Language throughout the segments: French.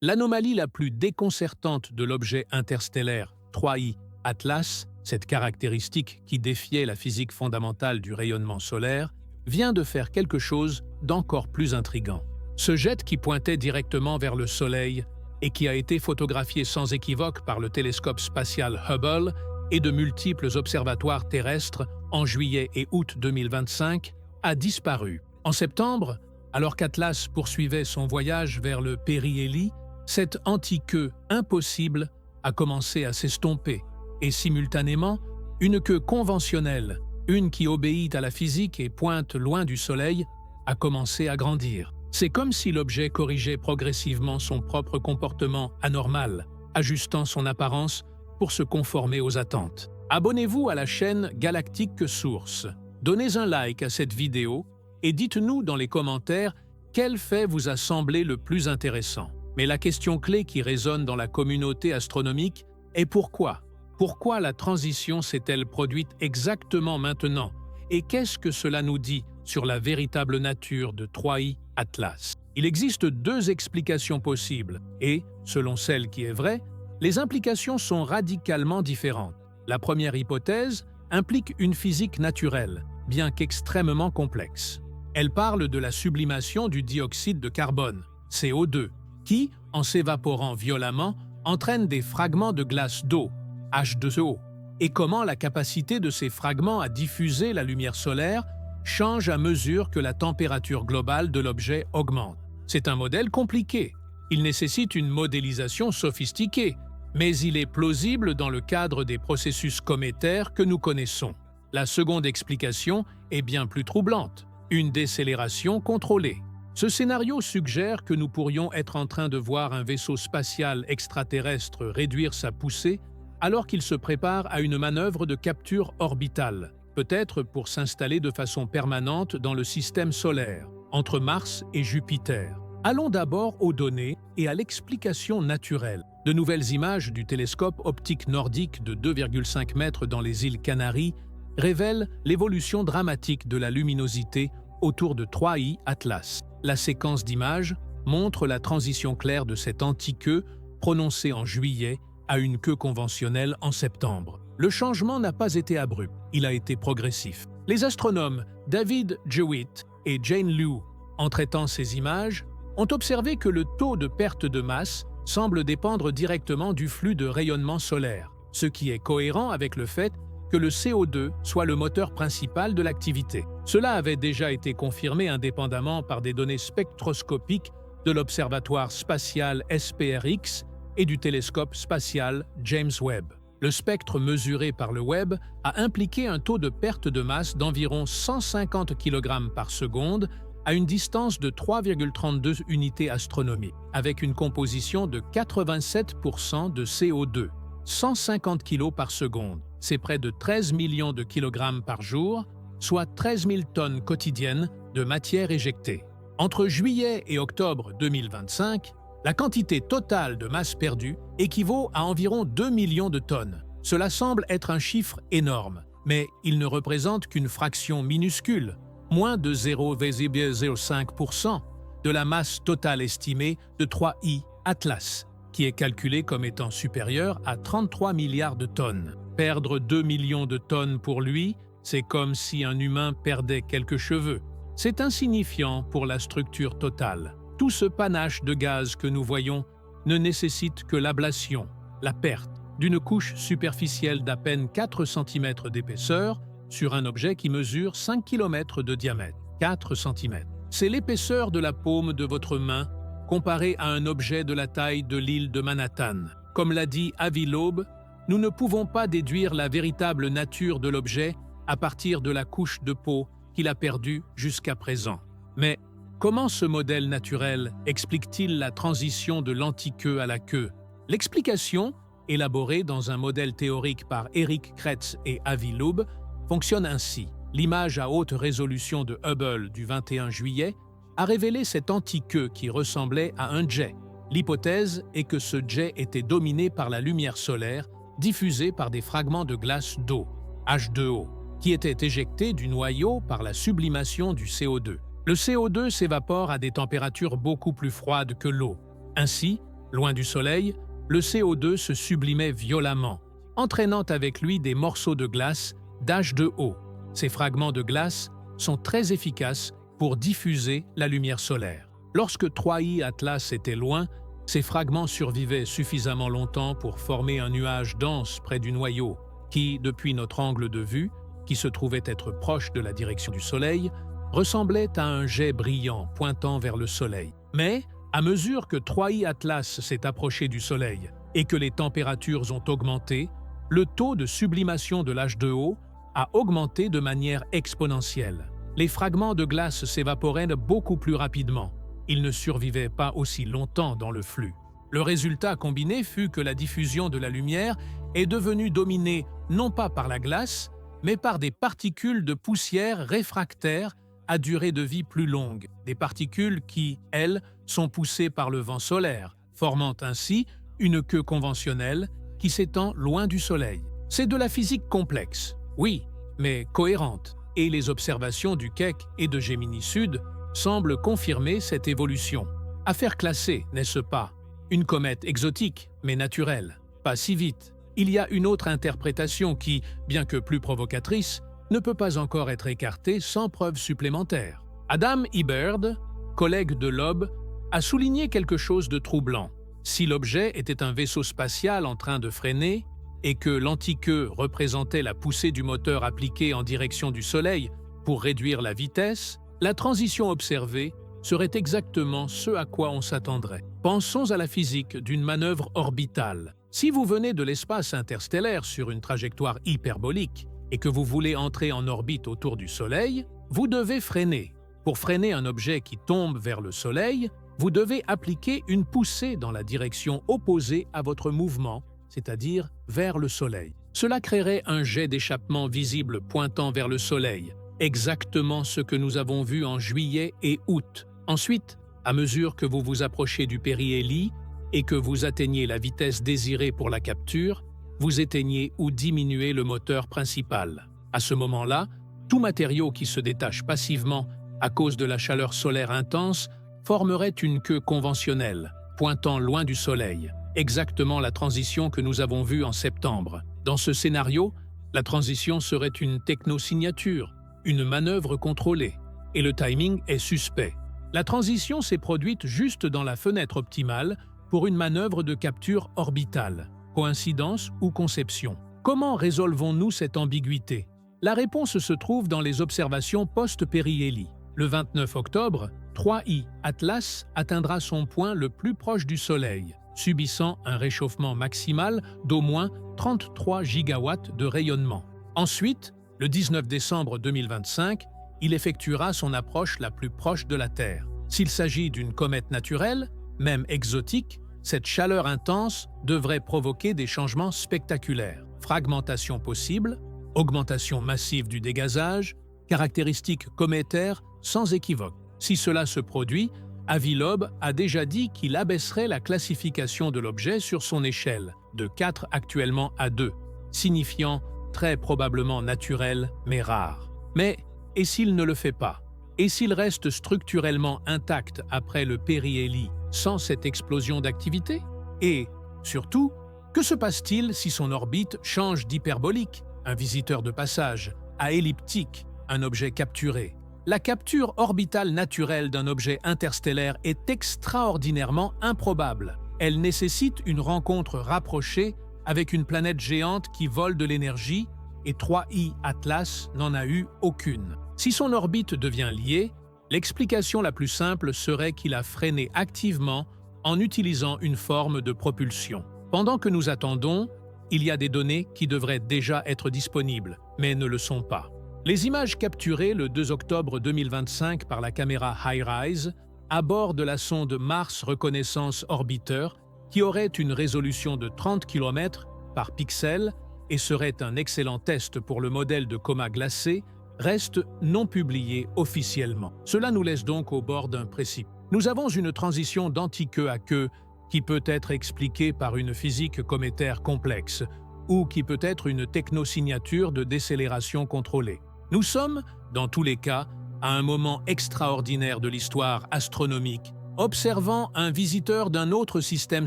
L'anomalie la plus déconcertante de l'objet interstellaire 3I Atlas, cette caractéristique qui défiait la physique fondamentale du rayonnement solaire, vient de faire quelque chose d'encore plus intrigant. Ce jet qui pointait directement vers le Soleil et qui a été photographié sans équivoque par le télescope spatial Hubble et de multiples observatoires terrestres en juillet et août 2025, a disparu. En septembre, alors qu'Atlas poursuivait son voyage vers le périhélie, cette anti-queue impossible a commencé à s'estomper, et simultanément, une queue conventionnelle, une qui obéit à la physique et pointe loin du Soleil, a commencé à grandir. C'est comme si l'objet corrigeait progressivement son propre comportement anormal, ajustant son apparence pour se conformer aux attentes. Abonnez-vous à la chaîne Galactique Source, donnez un like à cette vidéo et dites-nous dans les commentaires quel fait vous a semblé le plus intéressant. Mais la question clé qui résonne dans la communauté astronomique est pourquoi? Pourquoi la transition s'est-elle produite exactement maintenant? Et qu'est-ce que cela nous dit sur la véritable nature de 3I Atlas? Il existe deux explications possibles et, selon celle qui est vraie, les implications sont radicalement différentes. La première hypothèse implique une physique naturelle, bien qu'extrêmement complexe. Elle parle de la sublimation du dioxyde de carbone, CO2, qui, en s'évaporant violemment, entraîne des fragments de glace d'eau, H2O, et comment la capacité de ces fragments à diffuser la lumière solaire change à mesure que la température globale de l'objet augmente. C'est un modèle compliqué. Il nécessite une modélisation sophistiquée, mais il est plausible dans le cadre des processus cométaires que nous connaissons. La seconde explication est bien plus troublante, une décélération contrôlée. Ce scénario suggère que nous pourrions être en train de voir un vaisseau spatial extraterrestre réduire sa poussée alors qu'il se prépare à une manœuvre de capture orbitale, peut-être pour s'installer de façon permanente dans le système solaire, entre Mars et Jupiter. Allons d'abord aux données et à l'explication naturelle. De nouvelles images du télescope optique nordique de 2,5 mètres dans les îles Canaries révèlent l'évolution dramatique de la luminosité autour de 3I Atlas. La séquence d'images montre la transition claire de cette anti-queue prononcée en juillet à une queue conventionnelle en septembre. Le changement n'a pas été abrupt, il a été progressif. Les astronomes David Jewitt et Jane Liu, en traitant ces images, ont observé que le taux de perte de masse semble dépendre directement du flux de rayonnement solaire, ce qui est cohérent avec le fait que le CO2 soit le moteur principal de l'activité. Cela avait déjà été confirmé indépendamment par des données spectroscopiques de l'observatoire spatial SPRX et du télescope spatial James Webb. Le spectre mesuré par le Webb a impliqué un taux de perte de masse d'environ 150 kg par seconde à une distance de 3,32 unités astronomiques, avec une composition de 87% de CO2, 150 kg par seconde. C'est près de 13 millions de kilogrammes par jour, soit 13 000 tonnes quotidiennes de matière éjectée. Entre juillet et octobre 2025, la quantité totale de masse perdue équivaut à environ 2 millions de tonnes. Cela semble être un chiffre énorme, mais il ne représente qu'une fraction minuscule, moins de 0,05% de la masse totale estimée de 3I Atlas, qui est calculée comme étant supérieure à 33 milliards de tonnes. Perdre 2 millions de tonnes pour lui, c'est comme si un humain perdait quelques cheveux. C'est insignifiant pour la structure totale. Tout ce panache de gaz que nous voyons ne nécessite que l'ablation, la perte, d'une couche superficielle d'à peine 4 cm d'épaisseur sur un objet qui mesure 5 km de diamètre, 4 cm. C'est l'épaisseur de la paume de votre main comparée à un objet de la taille de l'île de Manhattan. Comme l'a dit Avi Loeb, nous ne pouvons pas déduire la véritable nature de l'objet à partir de la couche de peau qu'il a perdue jusqu'à présent. Mais comment ce modèle naturel explique-t-il la transition de l'anti-queue à la queue? L'explication, élaborée dans un modèle théorique par Eric Kretz et Avi Loeb, fonctionne ainsi. L'image à haute résolution de Hubble du 21 juillet a révélé cette anti-queue qui ressemblait à un jet. L'hypothèse est que ce jet était dominé par la lumière solaire diffusée par des fragments de glace d'eau, H2O, qui étaient éjectés du noyau par la sublimation du CO2. Le CO2 s'évapore à des températures beaucoup plus froides que l'eau. Ainsi, Loin du Soleil, le CO2 se sublimait violemment, entraînant avec lui des morceaux de glace d'H2O. Ces fragments de glace sont très efficaces pour diffuser la lumière solaire. Lorsque 3I Atlas était loin, ces fragments survivaient suffisamment longtemps pour former un nuage dense près du noyau qui, depuis notre angle de vue, qui se trouvait être proche de la direction du Soleil, ressemblait à un jet brillant pointant vers le Soleil. Mais, à mesure que 3I Atlas s'est approché du Soleil et que les températures ont augmenté, le taux de sublimation de l'H2O a augmenté de manière exponentielle. Les fragments de glace s'évaporaient beaucoup plus rapidement. Ils ne survivaient pas aussi longtemps dans le flux. Le résultat combiné fut que la diffusion de la lumière est devenue dominée non pas par la glace, mais par des particules de poussière réfractaires à durée de vie plus longue, des particules qui, elles, sont poussées par le vent solaire, formant ainsi une queue conventionnelle qui s'étend loin du Soleil. C'est de la physique complexe, oui, mais cohérente, et les observations du Keck et de Gemini Sud semblent confirmer cette évolution. Affaire classée, n'est-ce pas? Une comète exotique, mais naturelle, pas si vite. Il y a une autre interprétation qui, bien que plus provocatrice, ne peut pas encore être écartée sans preuve supplémentaire. Adam Hibberd, collègue de Loeb, a souligné quelque chose de troublant. Si l'objet était un vaisseau spatial en train de freiner et que l'antiqueux représentait la poussée du moteur appliquée en direction du Soleil pour réduire la vitesse, la transition observée serait exactement ce à quoi on s'attendrait. Pensons à la physique d'une manœuvre orbitale. Si vous venez de l'espace interstellaire sur une trajectoire hyperbolique et que vous voulez entrer en orbite autour du Soleil, vous devez freiner. Pour freiner un objet qui tombe vers le Soleil, vous devez appliquer une poussée dans la direction opposée à votre mouvement, c'est-à-dire vers le Soleil. Cela créerait un jet d'échappement visible pointant vers le Soleil, exactement ce que nous avons vu en juillet et août. Ensuite, à mesure que vous vous approchez du périhélie et que vous atteignez la vitesse désirée pour la capture, vous éteignez ou diminuez le moteur principal. À ce moment-là, tout matériau qui se détache passivement à cause de la chaleur solaire intense formerait une queue conventionnelle, pointant loin du Soleil, exactement la transition que nous avons vue en septembre. Dans ce scénario, la transition serait une technosignature, une manœuvre contrôlée, et le timing est suspect. La transition s'est produite juste dans la fenêtre optimale pour une manœuvre de capture orbitale. Coïncidence ou conception? Comment résolvons-nous cette ambiguïté? La réponse se trouve dans les observations post-périhélie. Le 29 octobre, 3I Atlas atteindra son point le plus proche du Soleil, subissant un réchauffement maximal d'au moins 33 gigawatts de rayonnement. Ensuite, le 19 décembre 2025, il effectuera son approche la plus proche de la Terre. S'il s'agit d'une comète naturelle, même exotique, cette chaleur intense devrait provoquer des changements spectaculaires. Fragmentation possible, augmentation massive du dégazage, caractéristiques cométaires sans équivoque. Si cela se produit, Avi Loeb a déjà dit qu'il abaisserait la classification de l'objet sur son échelle, de 4 actuellement à 2, signifiant très probablement naturel mais rare. Mais, et s'il ne le fait pas? Et s'il reste structurellement intact après le périhélie sans cette explosion d'activité? Et, surtout, que se passe-t-il si son orbite change d'hyperbolique, un visiteur de passage, à elliptique, un objet capturé? La capture orbitale naturelle d'un objet interstellaire est extraordinairement improbable. Elle nécessite une rencontre rapprochée avec une planète géante qui vole de l'énergie, et 3I Atlas n'en a eu aucune. Si son orbite devient liée, l'explication la plus simple serait qu'il a freiné activement en utilisant une forme de propulsion. Pendant que nous attendons, il y a des données qui devraient déjà être disponibles, mais ne le sont pas. Les images capturées le 2 octobre 2025 par la caméra HiRISE à bord de la sonde Mars Reconnaissance Orbiter, qui aurait une résolution de 30 km par pixel et serait un excellent test pour le modèle de coma glacé, restent non publiées officiellement. Cela nous laisse donc au bord d'un précipice. Nous avons une transition d'antiqueux à queue qui peut être expliquée par une physique cométaire complexe ou qui peut être une technosignature de décélération contrôlée. Nous sommes, dans tous les cas, à un moment extraordinaire de l'histoire astronomique observant un visiteur d'un autre système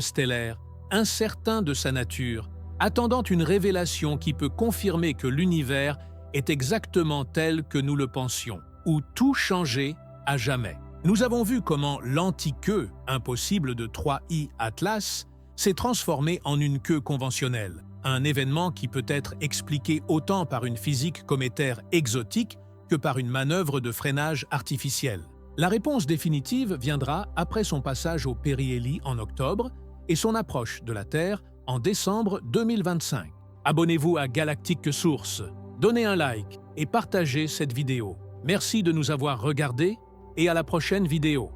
stellaire, incertain de sa nature, attendant une révélation qui peut confirmer que l'univers est exactement tel que nous le pensions, ou tout changer à jamais. Nous avons vu comment l'anti-queue impossible de 3i Atlas s'est transformée en une queue conventionnelle, un événement qui peut être expliqué autant par une physique cométaire exotique que par une manœuvre de freinage artificielle. La réponse définitive viendra après son passage au périhélie en octobre et son approche de la Terre en décembre 2025. Abonnez-vous à Galactique Source, donnez un like et partagez cette vidéo. Merci de nous avoir regardés et à la prochaine vidéo.